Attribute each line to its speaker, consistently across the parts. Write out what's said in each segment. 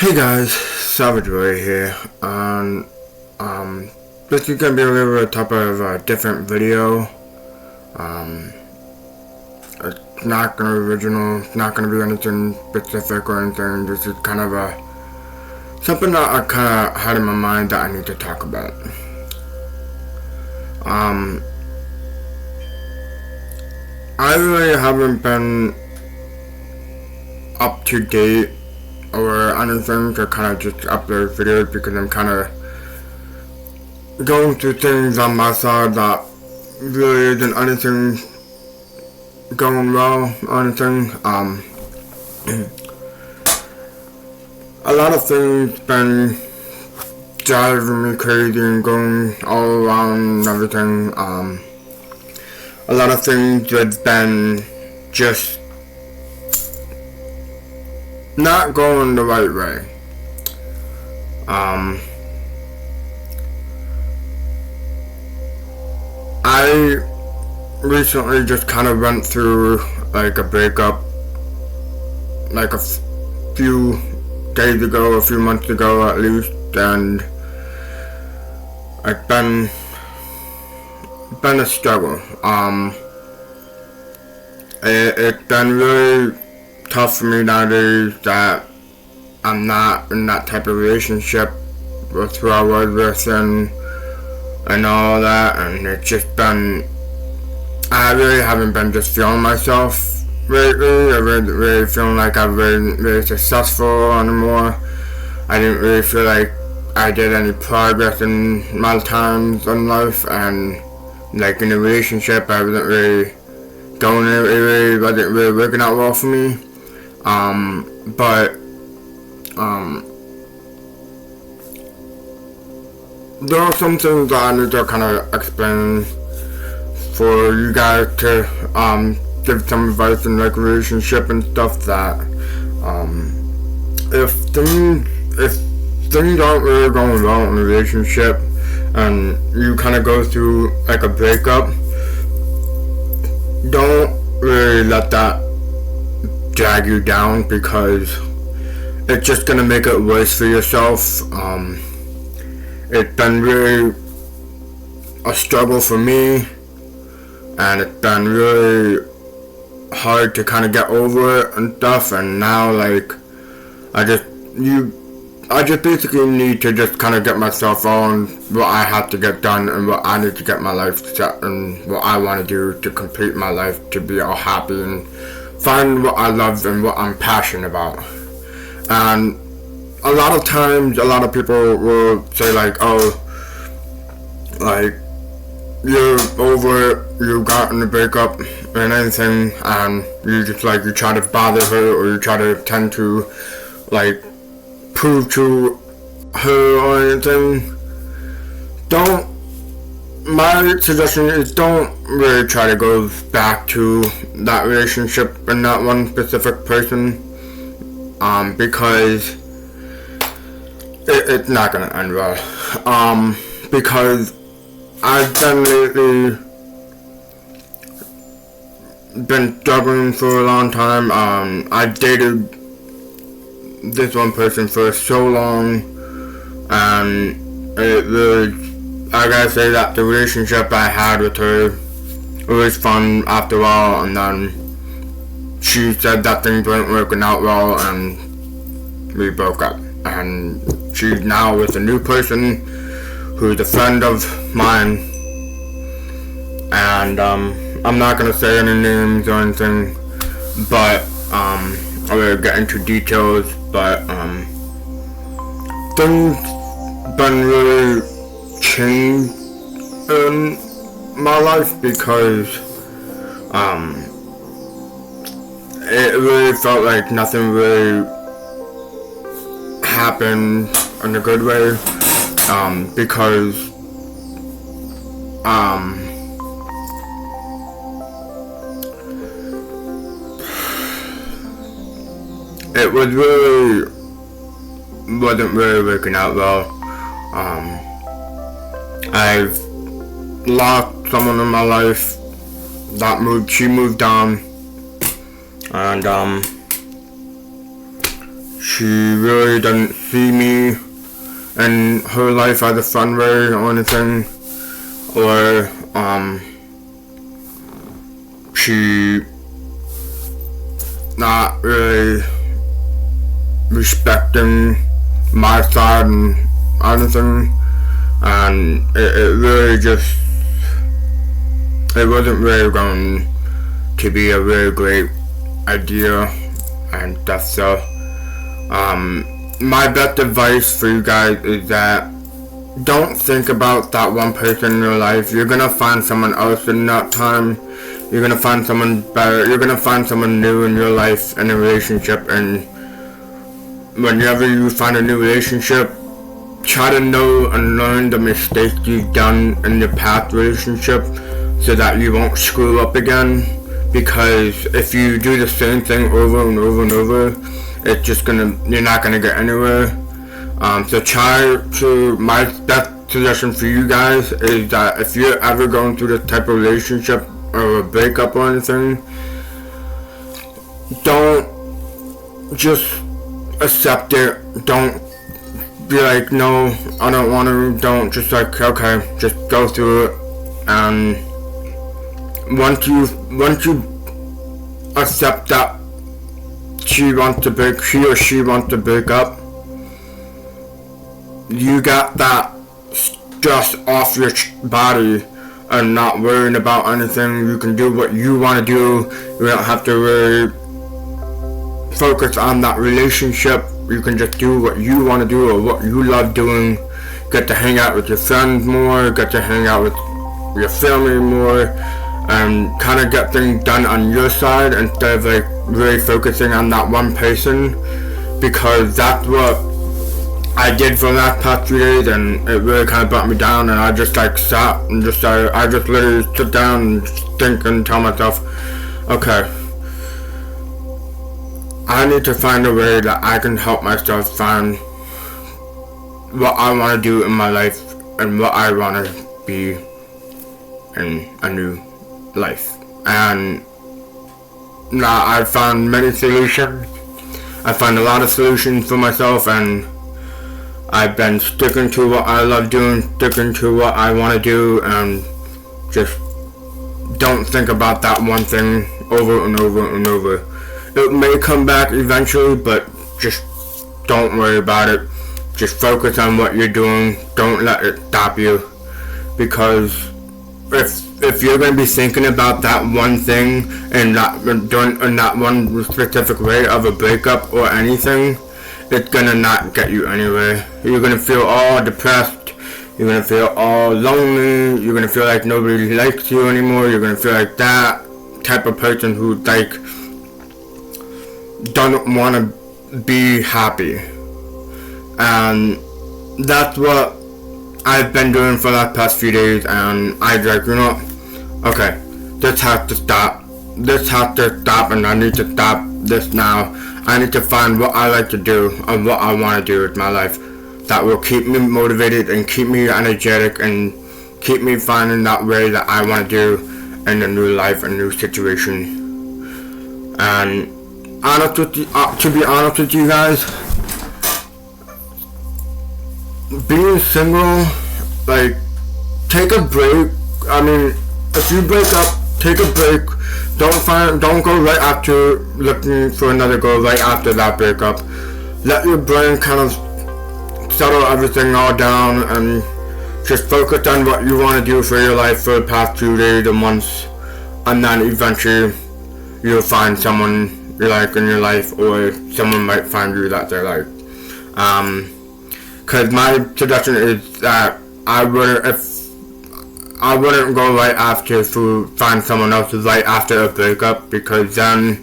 Speaker 1: Hey guys, Savage Ray here, and this is gonna be a little bit type of a different video. Um, it's not gonna be original, it's not gonna be anything specific or anything. This is kind of something that I kind of had in my mind that I need to talk about. I really haven't been up to date or anything to kind of just upload videos because I'm kind of going through things on my side that really isn't anything going well or anything. A lot of things been driving me crazy and going all around and everything. A lot of things have been just not going the right way. I recently just kind of went through like a breakup like a few days ago, a few months ago at least, and it's been a struggle. It's been really tough for me nowadays that I'm not in that type of relationship with who I was with and all that, and it's just been, I really haven't been just feeling myself lately. I really feeling like I've been really successful anymore. I didn't really feel like I did any progress in my times in life, and like in a relationship I wasn't really going, it really wasn't really working out well for me. There are some things that I need to kind of explain for you guys to give some advice in like relationship and stuff, that if things aren't really going well in a relationship and you kind of go through like a breakup, don't really let that drag you down, because it's just gonna make it worse for yourself. It's been really a struggle for me, and it's been really hard to kind of get over it and stuff, and now like I just basically need to just kind of get myself on what I have to get done and what I need to get my life set and what I want to do to complete my life, to be all happy and find what I love and what I'm passionate about. And a lot of times, a lot of people will say like, oh, like, you're over it, you got in a breakup and anything, and you just like, you try to bother her, or you try to tend to like prove to her or anything. My suggestion is don't really try to go back to that relationship and that one specific person, because it's not gonna end well. Because I've been struggling for a long time. I dated this one person for so long, and it really, I gotta say that the relationship I had with her, it was fun after a while, and then she said that things weren't working out well, and we broke up. And she's now with a new person who's a friend of mine, and I'm not gonna say any names or anything, but I will get into details, but things been really changed in my life, because it really felt like nothing really happened in a good way, because it wasn't really working out well. I've lost someone in my life that she moved on, and she really doesn't see me in her life as a friend or anything, or she not really respecting my side and anything, and it really just, it wasn't really going to be a really great idea and stuff. So my best advice for you guys is that don't think about that one person in your life. You're gonna find someone else in that time. You're gonna find someone better. You're gonna find someone new in your life in a relationship, and whenever you find a new relationship, try to know and learn the mistakes you've done in your past relationship so that you won't screw up again. Because if you do the same thing over and over and over, it's just you're not gonna get anywhere. So my best suggestion for you guys is that if you're ever going through this type of relationship or a breakup or anything, don't just accept it. Don't be like, no, I don't want to. Don't, just like, okay, just go through it. And once you accept that he or she wants to break up, you got that stress off your body and not worrying about anything. You can do what you want to do. You don't have to really focus on that relationship. You can just do what you want to do or what you love doing. Get to hang out with your friends more, get to hang out with your family more, and kind of get things done on your side instead of like really focusing on that one person, because that's what I did for the last past 3 days, and it really kind of brought me down. And I just like sat and I just literally sit down and think and tell myself, okay, I need to find a way that I can help myself find what I want to do in my life and what I want to be in a new life. And now I found many solutions. I found a lot of solutions for myself, and I've been sticking to what I love doing, sticking to what I want to do, and just don't think about that one thing over and over and over. It may come back eventually, but just don't worry about it. Just focus on what you're doing. Don't let it stop you, because if you're going to be thinking about that one thing and not doing in that one specific way of a breakup or anything, it's going to not get you anywhere. You're going to feel all depressed. You're going to feel all lonely. You're going to feel like nobody likes you anymore. You're going to feel like that type of person who like doesn't want to be happy. And that's what I've been doing for the past few days, and I like, you know, okay, this has to stop. This has to stop, and I need to stop this now. I need to find what I like to do and what I want to do with my life that will keep me motivated and keep me energetic and keep me finding that way that I want to do in a new life, a new situation. And to be honest with you guys, being single, like, take a break. I mean, if you break up, take a break. Don't go right after looking for another girl right after that breakup. Let your brain kind of settle everything all down and just focus on what you want to do for your life for the past 2 days or months, and then eventually you'll find someone you like in your life, or someone might find you that they like. Cause my suggestion is that I wouldn't go right after to find someone else right after a breakup, because then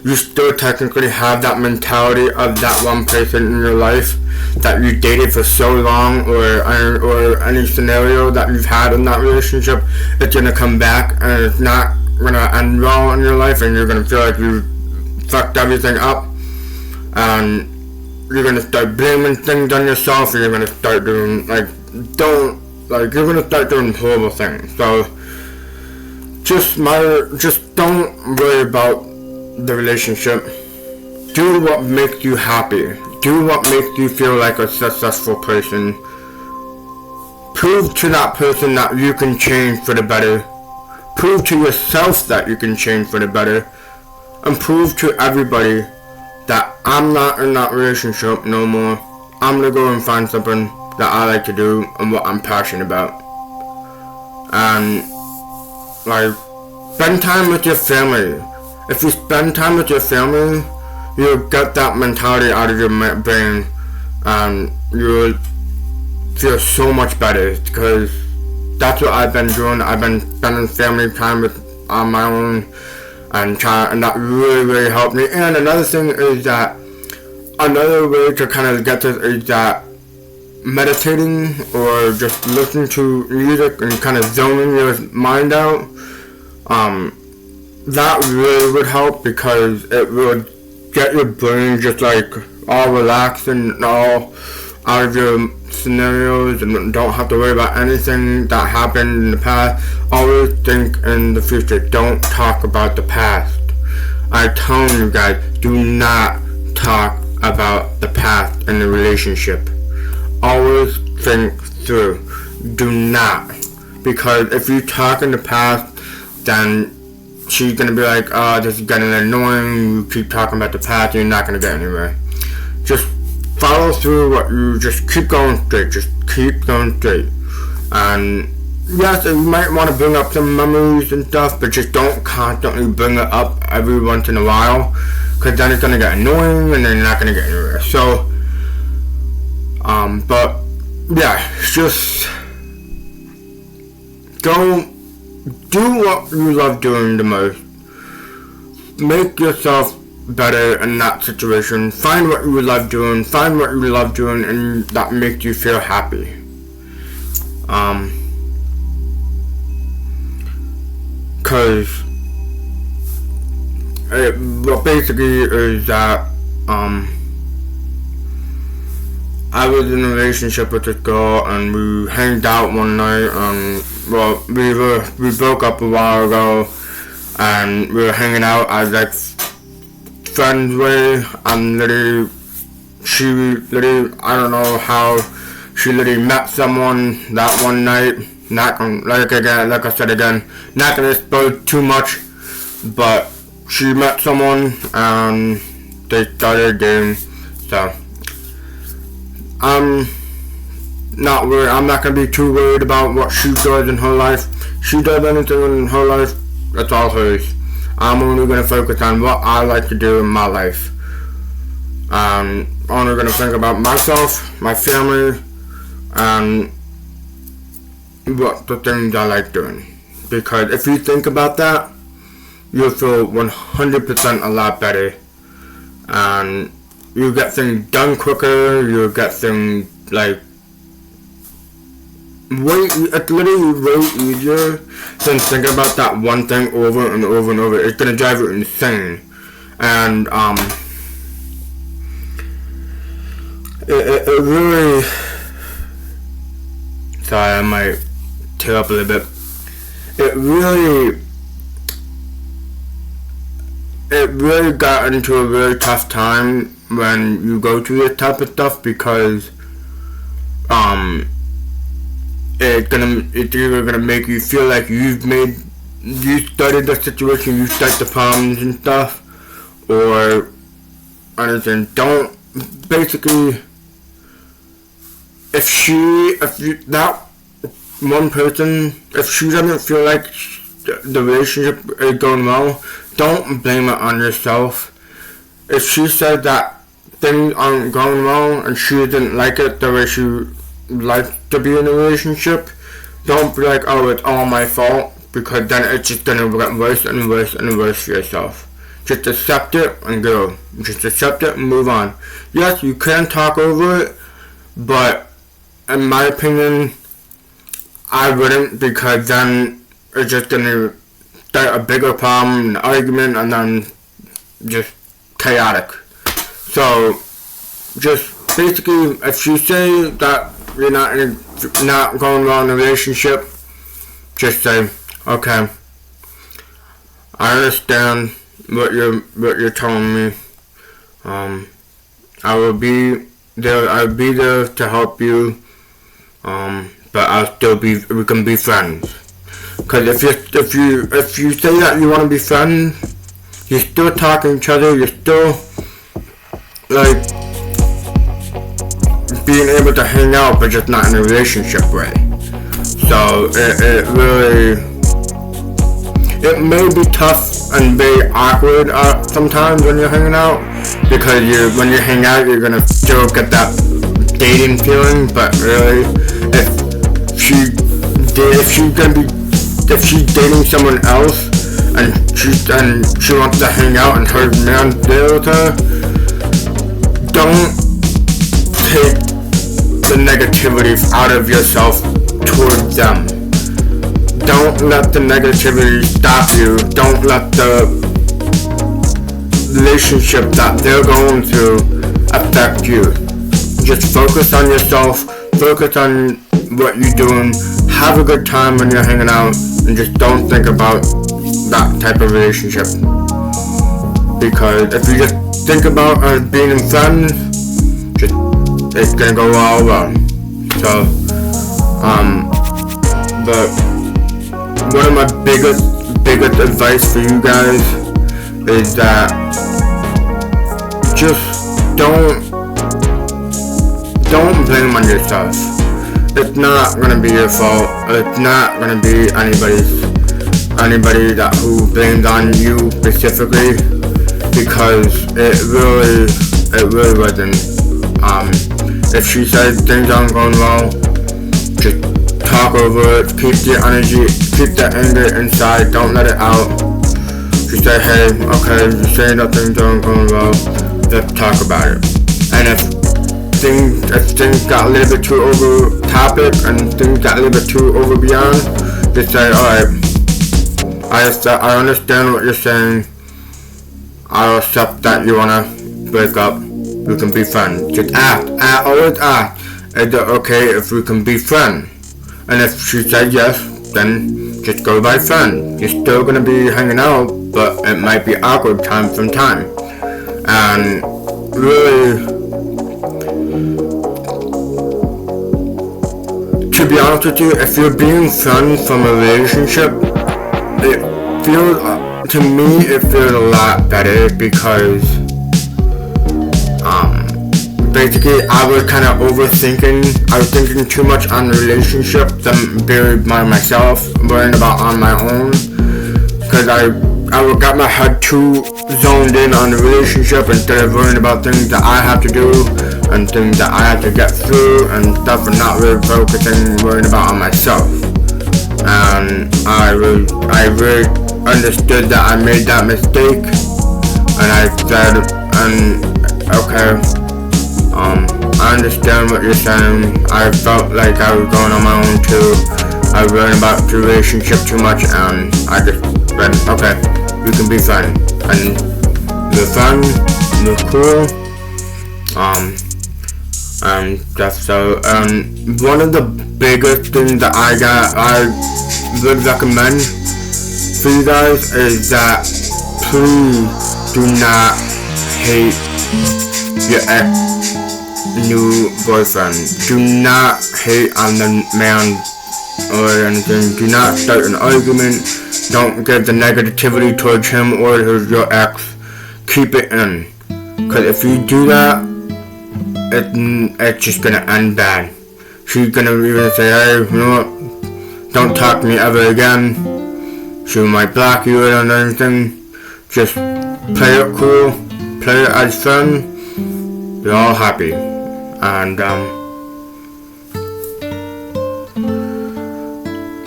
Speaker 1: you still technically have that mentality of that one person in your life that you dated for so long, or any scenario that you've had in that relationship. It's gonna come back and it's not gonna end well in your life, and you're gonna feel like you fucked everything up, and you're gonna start blaming things on yourself, and you're gonna start doing you're gonna start doing horrible things. So just don't worry about the relationship. Do what makes you happy. Do what makes you feel like a successful person. Prove to that person that you can change for the better. Prove to yourself that you can change for the better. And prove to everybody that I'm not in that relationship no more. I'm gonna go and find something that I like to do and what I'm passionate about. And like, spend time with your family. If you spend time with your family, you'll get that mentality out of your brain, and you'll feel so much better, because that's what I've been doing. I've been spending family time on my own, and that really helped me. And another thing is that another way to kind of get this is that meditating or just listening to music and kind of zoning your mind out, that really would help, because it will get your brain just like all relaxed and all out of your scenarios, and don't have to worry about anything that happened in the past. Always think in the future. Don't talk about the past. I tell you guys, do not talk about the past in the relationship. Always think through. Do not. Because if you talk in the past, then she's gonna be like, oh, this is getting annoying, you keep talking about the past, you're not gonna get anywhere. Just follow through what you, just keep going straight, And yes, you might want to bring up some memories and stuff, but just don't constantly bring it up every once in a while, because then it's gonna get annoying and then you're not gonna get anywhere. So, but yeah, just go do what you love doing the most. Make yourself better in that situation. Find what you love doing. And that makes you feel happy. Cause what basically is that I was in a relationship with this girl, and we hanged out one night, and we broke up a while ago, and we were hanging out as like friends way, and I don't know how she literally met someone that one night. Like I said again, not gonna spoil too much, but she met someone and they started dating. So I'm not worried. I'm not gonna be too worried about what she does in her life. She does anything in her life, that's all hers. I'm only gonna focus on what I like to do in my life. I'm only gonna think about myself, my family, and what the things I like doing. Because if you think about that, you'll feel 100% a lot better, and you get things done quicker. You get things like it's literally way easier than thinking about that one thing over and over and over. It's gonna drive you insane, and it really. Sorry, I might tear up a little bit. It really got into a really tough time when you go through this type of stuff, because it's either gonna make you feel like you started the situation, you started the problems and stuff, or anything. Don't basically. If that one person, if she doesn't feel like the relationship is going well, don't blame it on yourself. If she said that things aren't going well and she didn't like it the way she likes to be in a relationship, don't be like, oh, it's all my fault, because then it's just gonna get worse and worse and worse for yourself. Just accept it and go. Just accept it and move on. Yes, you can talk over it, but in my opinion, I wouldn't, because then it's just gonna start a bigger problem, an argument, and then just chaotic. So, just basically, if you say that you're not going well in a relationship, just say, okay, I understand what you're telling me. I will be there. I'll be there to help you. But I'll still be. We can be friends. Cause if you say that you want to be friends, you're still talking to each other. You're still like being able to hang out, but just not in a relationship way. So it really, it may be tough and very awkward sometimes when you're hanging out, because when you hang out, you're gonna still get that dating feeling. But really, if she's dating someone else and she wants to hang out and her man's there with her, don't take the negativity out of yourself towards them. Don't let the negativity stop you. Don't let the relationship that they're going through affect you. Just focus on yourself. Focus on what you're doing. Have a good time when you're hanging out, and just don't think about that type of relationship. Because if you just think about being friends, it's gonna go all wrong. So, but one of my biggest advice for you guys is that just don't blame on yourself. It's not gonna be your fault. It's not gonna be anybody that who blames on you specifically, because it really wasn't. If she said things aren't going well, just talk over it. Keep the energy, keep the anger inside. Don't let it out. Just say, hey, okay, you're saying that things aren't going well. Let's talk about it. And if things got a little bit too over topic and things got a little bit too over beyond, just say, alright, I understand what you're saying. I'll accept that you wanna break up. We can be friends. Just always ask, is it okay if we can be friends? And if she said yes, then just go by friend. You're still gonna be hanging out, but it might be awkward time from time. And really, to be honest with you, if you're being friends from a relationship, to me it feels a lot better, because basically I was kind of overthinking. I was thinking too much on the relationship than buried by myself, worrying about on my own, because I got my head too zoned in on the relationship instead of worrying about things that I have to do and things that I have to get through and stuff, and not really worrying about on myself. And I really understood that I made that mistake, and I said, okay, I understand what you're saying. I felt like I was going on my own too. I was worrying about the relationship too much, and I just said, okay, we can be friends. And we're fun, we're cool, and that's so. One of the biggest things that I would recommend for you guys is that please do not hate your new boyfriend. Do not hate on the man or anything. Do not start an argument. Don't give the negativity towards him or your ex. Keep it in. Because if you do that, it's just gonna end bad. She's gonna even say, hey, you know what? Don't talk to me ever again. She might block you or anything. Just play it cool. Play it as fun. You're all happy. And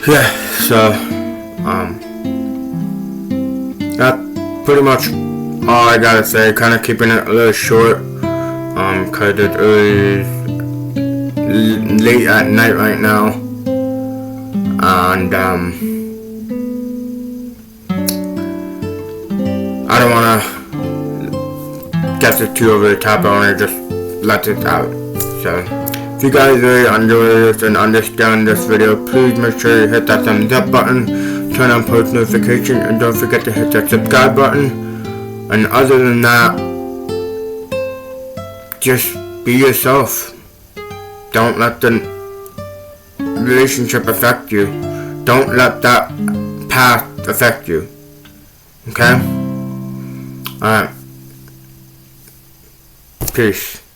Speaker 1: yeah, so that's pretty much all I gotta say. Kind of keeping it a little short, cause it's really late at night right now, and I don't wanna get it too over the top. I wanna just let it out. So if you guys really enjoy this and understand this video, please make sure you hit that thumbs up button, turn on post notifications, and don't forget to hit that subscribe button. And other than that, just be yourself. Don't let the relationship affect you. Don't let that path affect you. Okay? Alright. Peace.